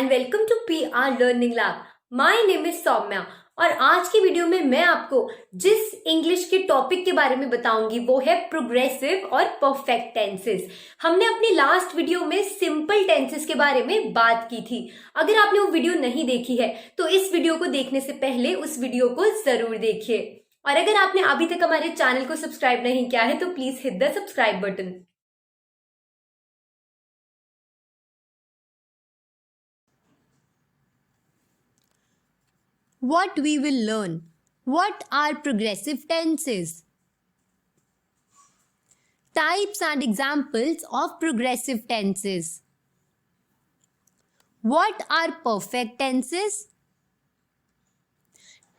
And welcome to PR learning lab. My name is Saumya और आज की वीडियो में मैं आपको जिस इंग्लिश के टॉपिक के बारे में बताऊंगी वो है प्रोग्रेसिव और परफेक्ट टेंसेस। हमने अपनी लास्ट वीडियो में सिंपल टेंसेस के बारे में बात की थी। अगर आपने वो वीडियो नहीं देखी है तो इस वीडियो को देखने से पहले उस वीडियो को जरूर देखिए। और अगर आपने अभी तक हमारे चैनल को सब्सक्राइब नहीं किया है तो please hit the subscribe button. What we will learn. What are progressive tenses? Types and examples of progressive tenses. What are perfect tenses?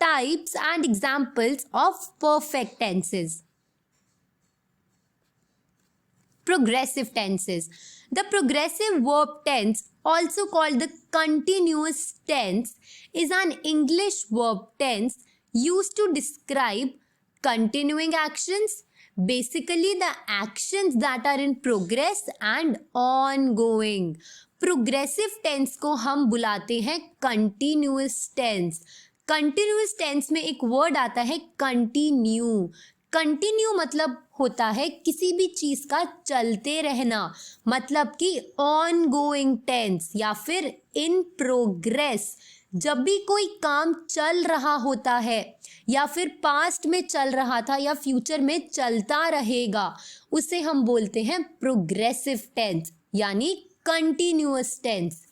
Types and examples of perfect tenses. Progressive tenses. The progressive verb tense, also called the continuous tense, is an English verb tense used to describe continuing actions, basically the actions that are in progress and ongoing. Progressive tense को हम बुलाते हैं continuous tense. Continuous tense में एक word आता है continue. Continue मतलब होता है किसी भी चीज का चलते रहना, मतलब कि ऑन गोइंग टेंस या फिर इन प्रोग्रेस। जब भी कोई काम चल रहा होता है या फिर पास्ट में चल रहा था या फ्यूचर में चलता रहेगा, उसे हम बोलते हैं प्रोग्रेसिव टेंस यानी कंटिन्यूअस टेंस।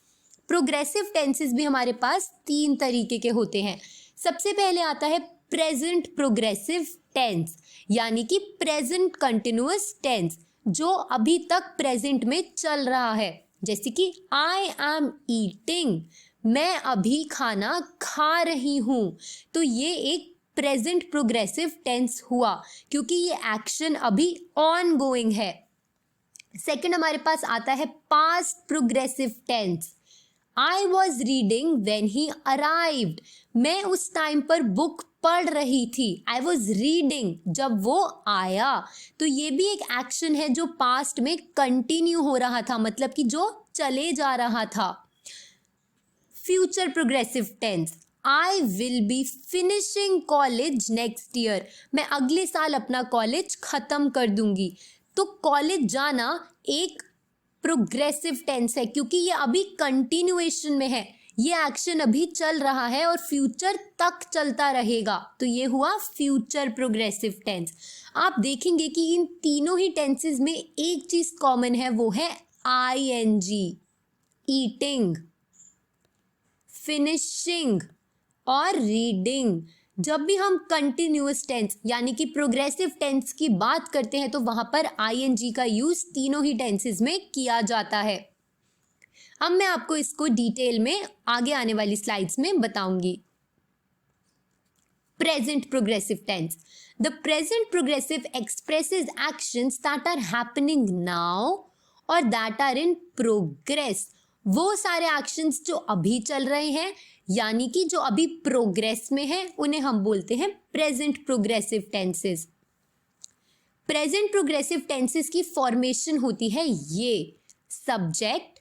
प्रोग्रेसिव टेंसेस भी हमारे पास 3 तरीके के होते हैं। सबसे पहले आता है प्रेजेंट प्रोग्रेसिव टेंस यानी कि प्रेजेंट कंटिन्यूअस टेंस, जो अभी तक प्रेजेंट में चल रहा है। जैसे कि आई एम ईटिंग, मैं अभी खाना खा रही हूं, तो ये एक प्रेजेंट प्रोग्रेसिव टेंस हुआ क्योंकि ये एक्शन अभी ऑन गोइंग है। सेकंड हमारे पास आता है past progressive tense. I was reading when he arrived, मैं उस टाइम पर बुक पढ़ रही थी। आई वॉज रीडिंग जब वो आया, तो ये भी एक एक्शन है जो पास्ट में कंटिन्यू हो रहा था, मतलब कि जो चले जा रहा था। Future progressive tense, I will be finishing college next year, मैं अगले साल अपना कॉलेज खत्म कर दूंगी। तो कॉलेज जाना एक प्रोग्रेसिव टेंस है क्योंकि ये अभी कंटिन्यूएशन में है, ये एक्शन अभी चल रहा है और फ्यूचर तक चलता रहेगा, तो ये हुआ फ्यूचर प्रोग्रेसिव टेंस। आप देखेंगे कि इन तीनों ही टेंसेस में एक चीज कॉमन है, वो है ING, ईटिंग, फिनिशिंग और रीडिंग। जब भी हम कंटिन्यूअस टेंस यानी कि प्रोग्रेसिव टेंस की बात करते हैं तो वहां पर ING का यूज तीनों ही टेंसेस में किया जाता है। अब मैं आपको इसको डिटेल में आगे आने वाली स्लाइड्स में बताऊंगी। Present progressive tense, the present progressive expresses actions that are happening now और दैट आर इन प्रोग्रेस। वो सारे एक्शंस जो अभी चल रहे हैं यानी कि जो अभी प्रोग्रेस में है, उन्हें हम बोलते हैं present progressive tenses. Present progressive tenses की फॉर्मेशन होती है ये, सब्जेक्ट,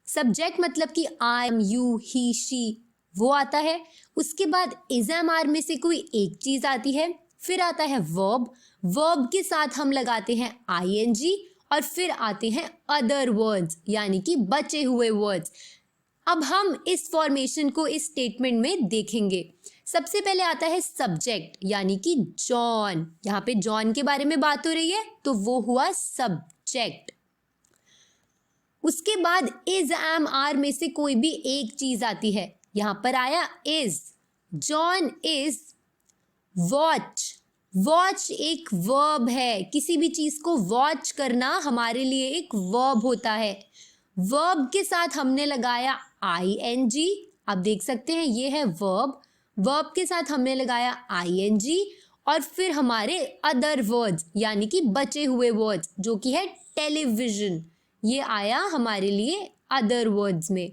सब्जेक्ट मतलब कि I am, you, he, she, वो आता है। उसके बाद इज एम आर में से कोई एक चीज आती है, फिर आता है वर्ब, वर्ब के साथ हम लगाते हैं ING और फिर आते हैं अदर वर्ड्स यानी कि बचे हुए वर्ड्स। अब हम इस फॉर्मेशन को इस स्टेटमेंट में देखेंगे। सबसे पहले आता है सब्जेक्ट यानी कि जॉन, यहाँ पे जॉन के बारे में बात हो रही है तो वो हुआ सब्जेक्ट। उसके बाद इज एम आर में से कोई भी एक चीज आती है, यहां पर आया is, John is watch, watch एक वर्ब है, किसी भी चीज को वॉच करना हमारे लिए एक वर्ब होता है। वर्ब के साथ हमने लगाया ING, आप देख सकते हैं ये है वर्ब, वर्ब के साथ हमने लगाया ING और फिर हमारे अदर वर्ड्स यानी कि बचे हुए वर्ड्स जो कि है टेलीविजन, ये आया हमारे लिए अदर वर्ड्स में।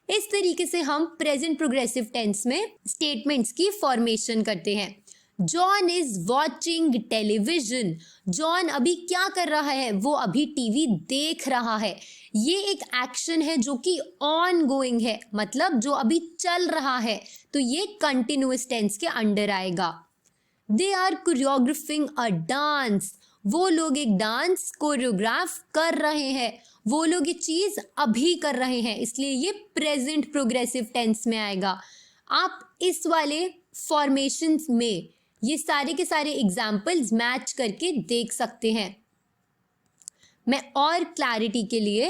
इस तरीके से हम प्रेजेंट प्रोग्रेसिव टेंस में स्टेटमेंट्स की फॉर्मेशन करते हैं। John is watching television. John अभी क्या कर रहा है, वो अभी टीवी देख रहा है। ये एक एक्शन है जो कि ऑन गोइंग है, मतलब जो अभी चल रहा है, तो ये कंटिन्यूअस टेंस के अंडर आएगा। They are choreographing a dance. वो लोग एक डांस कोरियोग्राफ कर रहे हैं, वो लोग ये चीज अभी कर रहे हैं, इसलिए ये प्रेजेंट प्रोग्रेसिव टेंस में आएगा। आप इस वाले फॉर्मेशंस में ये सारे के सारे एग्जाम्पल्स मैच करके देख सकते हैं। मैं और क्लैरिटी के लिए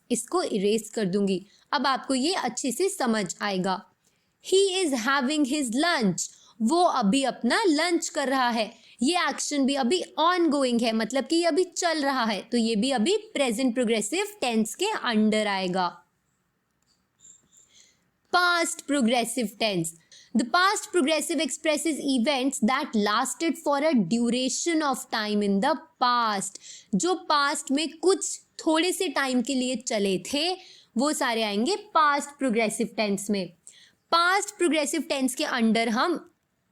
इसको इरेज कर दूंगी, अब आपको ये अच्छे से समझ आएगा। He is having his lunch. वो अभी अपना लंच कर रहा है। ये एक्शन भी अभी ऑन गोइंग है, मतलब कि ये अभी चल रहा है, तो ये भी अभी प्रेजेंट प्रोग्रेसिव टेंस के अंडर आएगा। Past progressive tense. The past progressive expresses events that lasted for a duration of time in the past. जो past में कुछ थोड़े से टाइम के लिए चले थे, वो सारे आएंगे past progressive tense में। past progressive tense के अंडर हम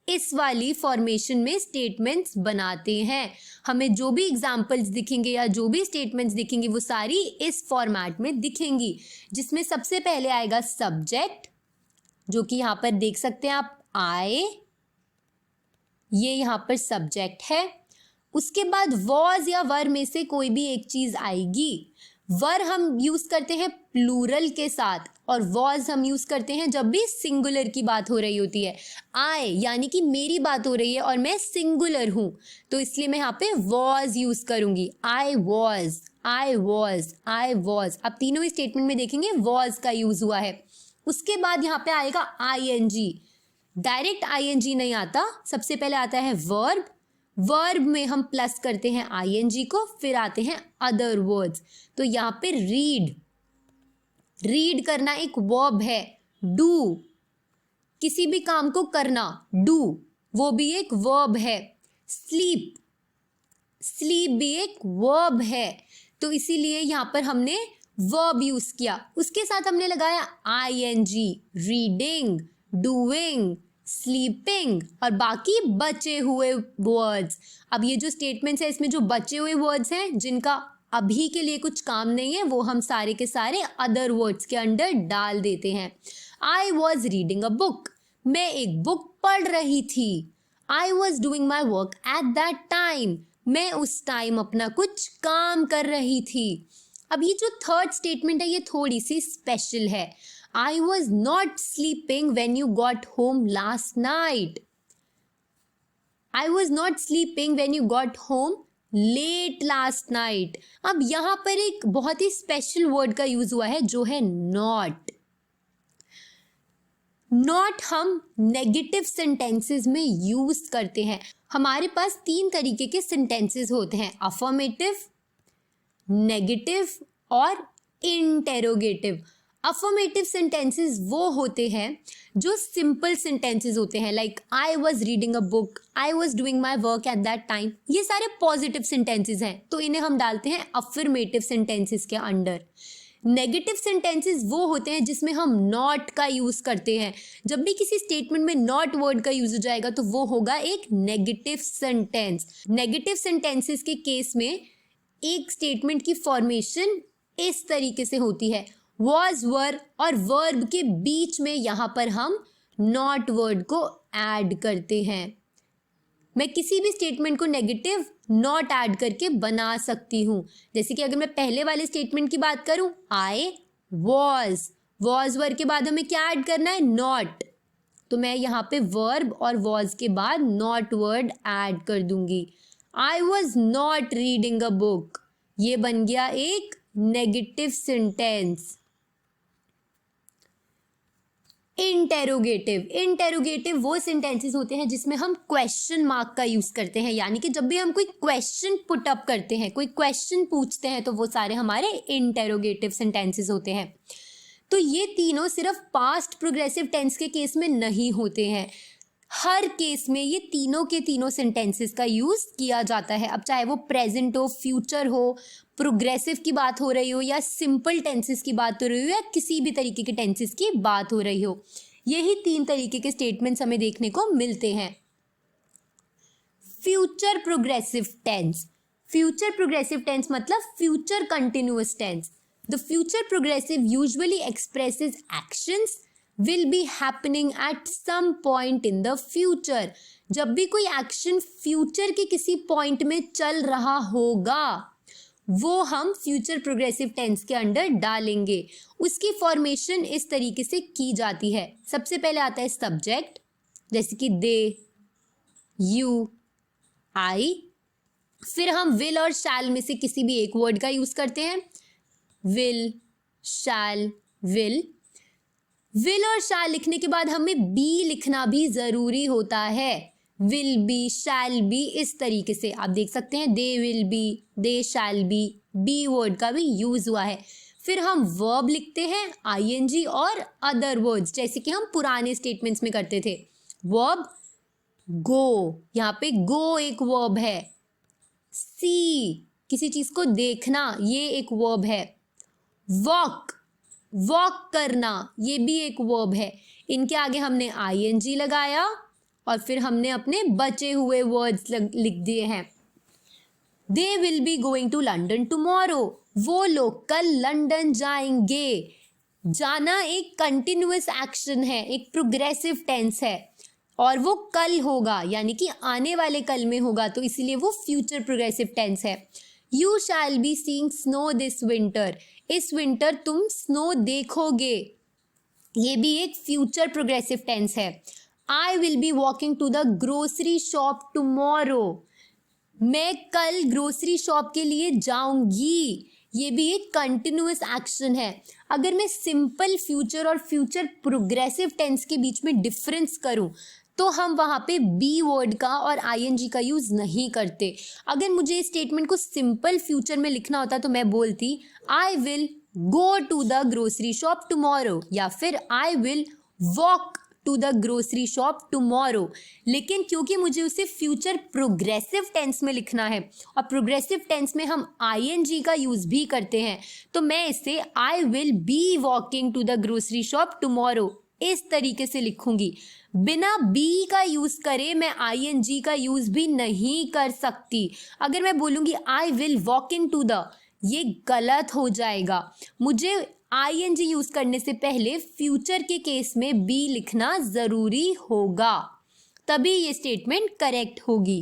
इस वाली फॉर्मेशन में स्टेटमेंट्स बनाते हैं। हमें जो भी एग्जाम्पल्स दिखेंगे या जो भी स्टेटमेंट्स दिखेंगी वो सारी इस फॉर्मेट में दिखेंगी, जिसमें सबसे पहले आएगा सब्जेक्ट, जो कि यहाँ पर देख सकते हैं आप, आए, ये यहाँ पर सब्जेक्ट है। उसके बाद वॉज या वर में से कोई भी एक चीज आएगी। वर हम यूज करते हैं प्लूरल के साथ और वॉज हम यूज करते हैं जब भी सिंगुलर की बात हो रही होती है। आए यानी कि मेरी बात हो रही है और मैं सिंगुलर हूं, तो इसलिए मैं यहाँ पे वॉज यूज करूंगी। I was, I was, I was. अब तीनों ही स्टेटमेंट में देखेंगे वॉज का यूज हुआ है। उसके बाद यहाँ पे आएगा आईएनजी। डायरेक्ट आईएनजी नहीं आता, सबसे पहले आता है वर्ब। वर्ब में हम प्लस करते हैं आईएनजी को, फिर आते हैं अदर वर्ड्स। तो यहाँ पे रीड, रीड करना एक वर्ब है। डू, किसी भी काम को करना, डू, वो भी एक वर्ब है। स्लीप, स्लीप भी एक वर्ब है, तो इसीलिए यहाँ पर हमने वर्ब यूज किया। उसके साथ हमने लगाया आईएनजी, रीडिंग, डूइंग, स्लीपिंग और बाकी बचे हुए वर्ड्स। अब ये जो स्टेटमेंट्स है इसमें जो बचे हुए वर्ड्स हैं जिनका अभी के लिए कुछ काम नहीं है, वो हम सारे के सारे अदर वर्ड्स के अंडर डाल देते हैं। आई वॉज रीडिंग अ बुक, मैं एक बुक पढ़ रही थी। I was doing my work at that time, मैं उस टाइम अपना कुछ काम कर रही थी। अब ये जो थर्ड स्टेटमेंट है ये थोड़ी सी स्पेशल है। I was not sleeping when you got home last night. I was not sleeping when you got home late last night. अब यहां पर एक बहुत ही स्पेशल वर्ड का यूज हुआ है जो है नॉट। नॉट हम नेगेटिव सेंटेंसेस में यूज करते हैं। हमारे पास तीन तरीके के सेंटेंसेस होते हैं, अफर्मेटिव, नेगेटिव और इंटेरोगेटिव। अफर्मेटिव सेंटेंसेस वो होते हैं जो सिंपल सेंटेंसेस होते हैं, like I was reading a book, I was doing my work at that time. ये सारे पॉजिटिव सेंटेंसेस हैं, तो इन्हें हम डालते हैं अफर्मेटिव सेंटेंसेस के अंडर। नेगेटिव सेंटेंसेस वो होते हैं जिसमें हम नॉट का यूज करते हैं। जब भी किसी स्टेटमेंट में नॉट वर्ड का यूज हो जाएगा तो वो होगा एक नेगेटिव सेंटेंस। नेगेटिव सेंटेंसेस के केस में एक स्टेटमेंट की फॉर्मेशन इस तरीके से होती है, वॉज, वर और वर्ब के बीच में यहां पर हम नॉट वर्ड को ऐड करते हैं। मैं किसी भी स्टेटमेंट को नेगेटिव नॉट ऐड करके बना सकती हूं। जैसे कि अगर मैं पहले वाले स्टेटमेंट की बात करूं, आई वॉज, वॉज वर्ब के बाद हमें क्या ऐड करना है, नॉट, तो मैं यहाँ पे वर्ब और वॉज के बाद नॉट वर्ड ऐड कर दूंगी। आई was not reading a book, ये बन गया एक नेगेटिव सेंटेंस। इंटेरोगेटिव, इंटेरोगेटिव वो सेंटेंसेस होते हैं जिसमें हम क्वेश्चन मार्क का यूज करते हैं, यानी कि जब भी हम कोई क्वेश्चन पुट अप करते हैं, कोई क्वेश्चन पूछते हैं, तो वो सारे हमारे इंटेरोगेटिव सेंटेंसेस होते हैं। तो ये तीनों सिर्फ पास्ट प्रोग्रेसिव टेंस के केस में नहीं होते हैं, हर केस में ये तीनों के तीनों सेंटेंसेस का यूज किया जाता है। अब चाहे वो प्रेजेंट हो, फ्यूचर हो, प्रोग्रेसिव की बात हो रही हो या सिंपल टेंसेस की बात हो रही हो या किसी भी तरीके के टेंसेस की बात हो रही हो, यही 3 तरीके के स्टेटमेंट्स हमें देखने को मिलते हैं। Future progressive tense. Future progressive tense मतलब future continuous tense. The future progressive usually expresses actions will be happening at some point in the future. जब भी कोई एक्शन फ्यूचर के किसी पॉइंट में चल रहा होगा वो हम फ्यूचर प्रोग्रेसिव टेंस के अंडर डालेंगे। उसकी फॉर्मेशन इस तरीके से की जाती है। सबसे पहले आता है सब्जेक्ट, जैसे कि दे, यू, आई। फिर हम विल और शैल में से किसी भी एक वर्ड का यूज करते हैं। Will, shell, will. विल और शैल लिखने के बाद हमें बी लिखना भी जरूरी होता है। विल बी, शैल बी, इस तरीके से आप देख सकते हैं they will B, they shall be word का भी यूज हुआ है। फिर हम वर्ब लिखते हैं आईएनजी और अदर वर्ड्स, जैसे कि हम पुराने स्टेटमेंट्स में करते थे। वर्ब गो, यहाँ पे गो एक वर्ब है। सी, किसी चीज को देखना, ये एक वर्ब है। वॉक, वॉक करना, ये भी एक वर्ब है। इनके आगे हमने आईएनजी लगाया और फिर हमने अपने बचे हुए वर्ड्स लिख दिए हैं। They will be going to London tomorrow, वो लोग कल लंदन जाएंगे। जाना एक कंटिन्यूअस एक्शन है, एक प्रोग्रेसिव टेंस है और वो कल होगा, यानी कि आने वाले कल में होगा, तो इसीलिए वो फ्यूचर प्रोग्रेसिव टेंस है। You shall be seeing snow this winter, इस विंटर तुम स्नो देखोगे, ये भी एक फ्यूचर प्रोग्रेसिव टेंस है। I will be walking to the grocery shop tomorrow, मैं कल ग्रोसरी शॉप के लिए जाऊंगी, ये भी एक कंटिन्यूअस एक्शन है। अगर मैं सिंपल फ्यूचर और फ्यूचर प्रोग्रेसिव टेंस के बीच में डिफरेंस करूं तो हम वहाँ पे बी वर्ड का और आईएनजी का यूज़ नहीं करते। अगर मुझे इस स्टेटमेंट को सिंपल फ्यूचर में लिखना होता तो मैं बोलती I will go to the grocery shop tomorrow या फिर I will walk to the grocery shop tomorrow. लेकिन क्योंकि मुझे उसे फ्यूचर प्रोग्रेसिव टेंस में लिखना है और प्रोग्रेसिव टेंस में हम आईएनजी का यूज़ भी करते हैं, तो मैं इसे I will be walking to the grocery shop tomorrow इस तरीके से लिखूंगी। बिना बी का यूज करे मैं आईएनजी का यूज भी नहीं कर सकती। अगर मैं बोलूंगी I will walk into the, ये गलत हो जाएगा। मुझे आईएनजी यूज करने से पहले फ्यूचर के केस में बी लिखना जरूरी होगा, तभी ये स्टेटमेंट करेक्ट होगी।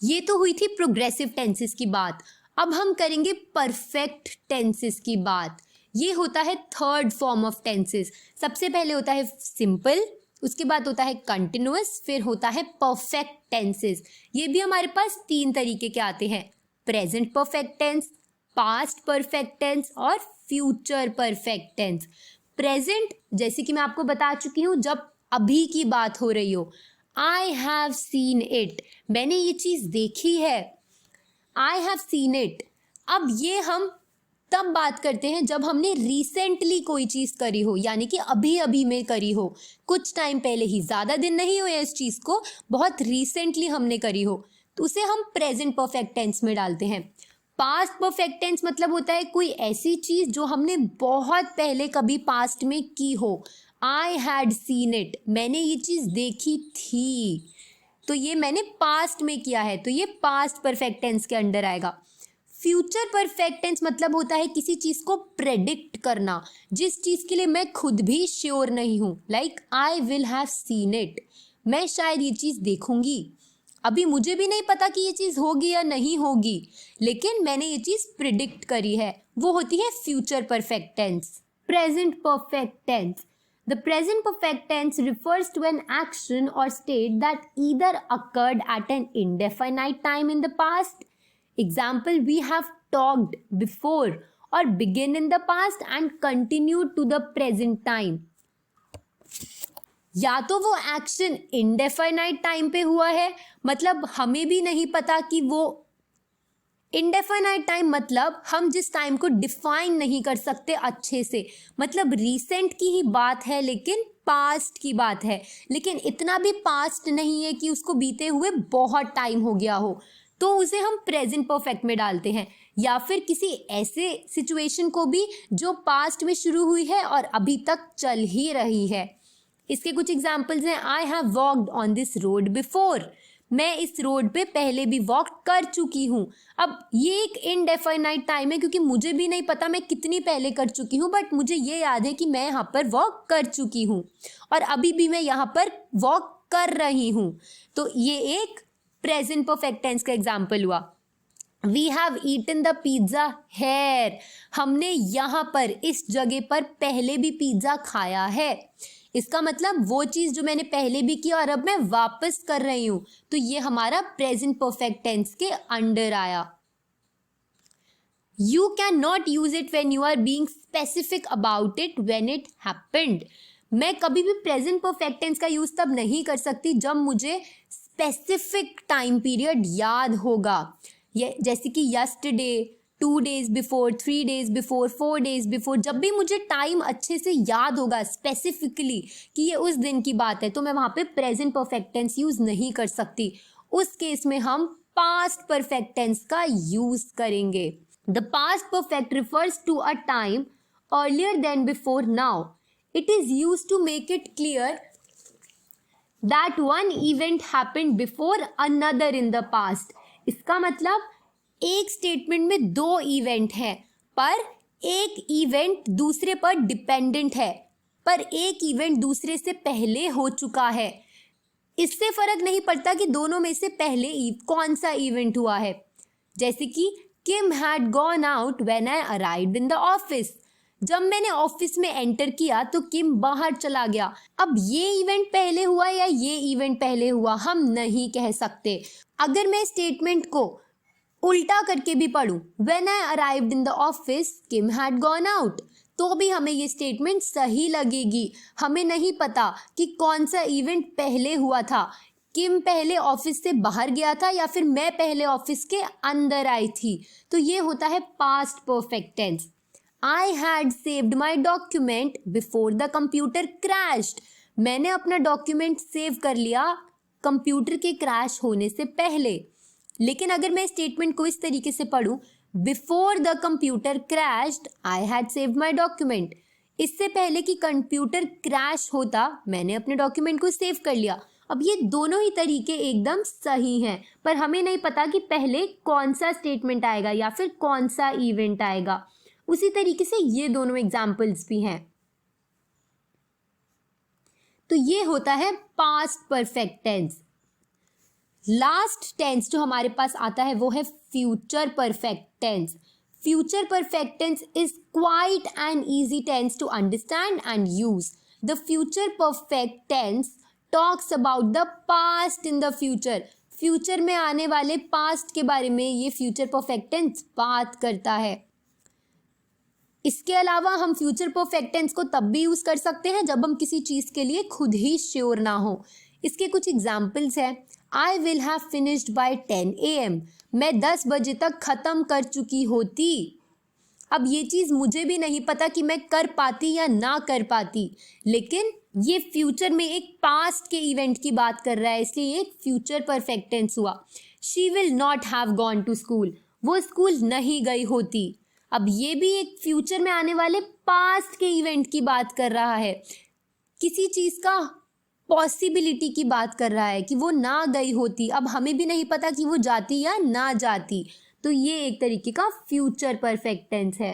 ये तो हुई थी प्रोग्रेसिव टेंसेस की बात। अब हम करेंगे परफेक्ट टेंसेस की बात। ये होता है थर्ड फॉर्म ऑफ टेंसेस। सबसे पहले होता है सिंपल, उसके बाद होता है कंटिन्यूअस, फिर होता है परफेक्ट टेंसेस। ये भी हमारे पास 3 तरीके के आते हैं, present perfect tense, past perfect tense और फ्यूचर परफेक्ट टेंस। प्रेजेंट जैसे कि मैं आपको बता चुकी हूँ, जब अभी की बात हो रही हो। आई हैव सीन इट, मैंने ये चीज़ देखी है। I have seen it. अब ये हम तब बात करते हैं जब हमने रिसेंटली कोई चीज़ करी हो, यानी कि अभी अभी में करी हो, कुछ टाइम पहले ही, ज़्यादा दिन नहीं हुए इस चीज़ को, बहुत रिसेंटली हमने करी हो, तो उसे हम प्रेजेंट परफेक्ट टेंस में डालते हैं। पास्ट परफेक्ट टेंस मतलब होता है कोई ऐसी चीज़ जो हमने बहुत पहले कभी पास्ट में की हो। आई हैड सीन इट, मैंने ये चीज़ देखी थी, तो ये मैंने पास्ट में किया है, तो ये पास्ट परफेक्ट टेंस के अंडर आएगा। फ्यूचर परफेक्ट टेंस मतलब होता है किसी चीज़ को प्रेडिक्ट करना, जिस चीज़ के लिए मैं खुद भी श्योर नहीं हूँ। Like I will have seen it, मैं शायद ये चीज़ देखूंगी, अभी मुझे भी नहीं पता कि ये चीज़ होगी या नहीं होगी, लेकिन मैंने ये चीज़ प्रिडिक्ट करी है, वो होती है future perfect tense. Present perfect tense. The present perfect tense refers to an action or state that either occurred at an indefinite time in the past, example we have talked before, or begin in the past and continue to the present time. या तो वो action indefinite time पे हुआ है, मतलब हमें भी नहीं पता कि वो इंडेफिनाइट टाइम, मतलब हम जिस टाइम को डिफाइन नहीं कर सकते अच्छे से, मतलब रीसेंट की ही बात है लेकिन पास्ट की बात है, लेकिन इतना भी पास्ट नहीं है कि उसको बीते हुए बहुत टाइम हो गया हो, तो उसे हम प्रेजेंट परफेक्ट में डालते हैं। या फिर किसी ऐसे सिचुएशन को भी जो पास्ट में शुरू हुई है और अभी तक चल ही रही है। इसके कुछ एग्जाम्पल्स हैं। I have walked on this road before, मैं इस रोड पे पहले भी वॉक कर चुकी हूँ। अब ये एक इनडेफिनाइट टाइम है क्योंकि मुझे भी नहीं पता मैं कितनी पहले कर चुकी हूँ, बट मुझे ये याद है कि मैं यहाँ पर वॉक कर चुकी हूँ और अभी भी मैं यहाँ पर वॉक कर रही हूँ। तो ये एक प्रेजेंट परफेक्ट टेंस का एग्जाम्पल हुआ। We have eaten the pizza here, हमने यहाँ पर इस जगह पर पहले भी पिज्जा खाया है। इसका मतलब वो चीज़ जो मैंने पहले भी की और अब मैं वापस कर रही हूँ, तो ये हमारा प्रेजेंट परफेक्ट टेंस के अंडर आया। You can not use it when you are being specific about it when it happened, मैं कभी भी प्रेजेंट परफेक्ट टेंस का यूज तब नहीं कर सकती जब मुझे स्पेसिफिक टाइम पीरियड याद होगा। ये जैसे कि yesterday, 2 days before, 3 days before, 4 days before, जब भी मुझे टाइम अच्छे से याद होगा स्पेसिफिकली कि ये उस दिन की बात है, तो मैं वहाँ पे प्रेजेंट परफेक्ट टेंस यूज नहीं कर सकती। उस केस में हम पास्ट परफेक्ट टेंस का यूज करेंगे। The past perfect refers to a time earlier than before now, it is use to make it clear that one event happened before another in the past. इसका मतलब एक statement में 2 event हैं, पर एक event दूसरे पर डिपेंडेंट है, पर एक इवेंट दूसरे से पहले हो चुका है। इससे फर्क नहीं पड़ता कि दोनों में से पहले कौन सा इवेंट हुआ है। जैसे कि Kim had gone out when I arrived in the office, जब मैंने ऑफिस में एंटर किया तो किम बाहर चला गया। अब ये इवेंट पहले हुआ या ये इवेंट पहले हुआ हम नहीं कह सकते। अगर मैं स्टेटमेंट को उल्टा करके भी पढ़ूं, when I arrived in the office Kim had gone out, तो भी हमें ये स्टेटमेंट सही लगेगी। हमें नहीं पता कि कौन सा इवेंट पहले हुआ था, किम पहले ऑफिस से बाहर गया था या फिर मैं पहले ऑफिस के अंदर आई थी। तो ये होता है past perfect tense. I had saved my document before the computer crashed, मैंने अपना डॉक्यूमेंट सेव कर लिया कंप्यूटर के क्रैश होने से पहले। लेकिन अगर मैं स्टेटमेंट को इस तरीके से पढ़ूं, before the computer crashed I had saved my document, इससे पहले कि कंप्यूटर क्रैश होता मैंने अपने डॉक्यूमेंट को सेव कर लिया। अब ये दोनों ही तरीके एकदम सही हैं, पर हमें नहीं पता कि पहले कौन सा स्टेटमेंट आएगा या फिर कौन सा इवेंट आएगा। उसी तरीके से ये दोनों एग्जाम्पल्स भी हैं। तो ये होता है past perfect tense. Last tense जो हमारे पास आता है वो है future perfect tense. Future perfect tense is quite an easy tense to understand and use. The future perfect tense talks about the past in the future, future में आने वाले पास्ट के बारे में ये फ्यूचर परफेक्ट टेंस बात करता है। इसके अलावा हम फ्यूचर परफेक्ट टेंस को तब भी यूज कर सकते हैं जब हम किसी चीज के लिए खुद ही श्योर ना हो। इसके कुछ एग्जाम्पल्स हैं। I will have finished by 10 AM, मैं 10 बजे तक खत्म कर चुकी होती। अब ये चीज़ मुझे भी नहीं पता कि मैं कर पाती या ना कर पाती, लेकिन ये फ्यूचर में एक पास्ट के इवेंट की बात कर रहा है, इसलिए ये एक फ्यूचर परफेक्ट टेंस हुआ। She will not have gone to school, वो स्कूल नहीं गई होती। अब ये भी एक फ्यूचर में आने वाले पास्ट के इवेंट की बात कर रहा है, किसी चीज़ का पॉसिबिलिटी की बात कर रहा है कि वो ना गई होती। अब हमें भी नहीं पता कि वो जाती या ना जाती, तो ये एक तरीके का फ्यूचर परफेक्ट टेंस है।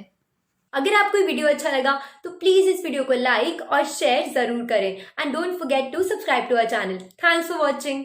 अगर आपको ये वीडियो अच्छा लगा तो प्लीज इस वीडियो को लाइक और शेयर जरूर करें and don't forget to subscribe to our channel. Thanks for watching.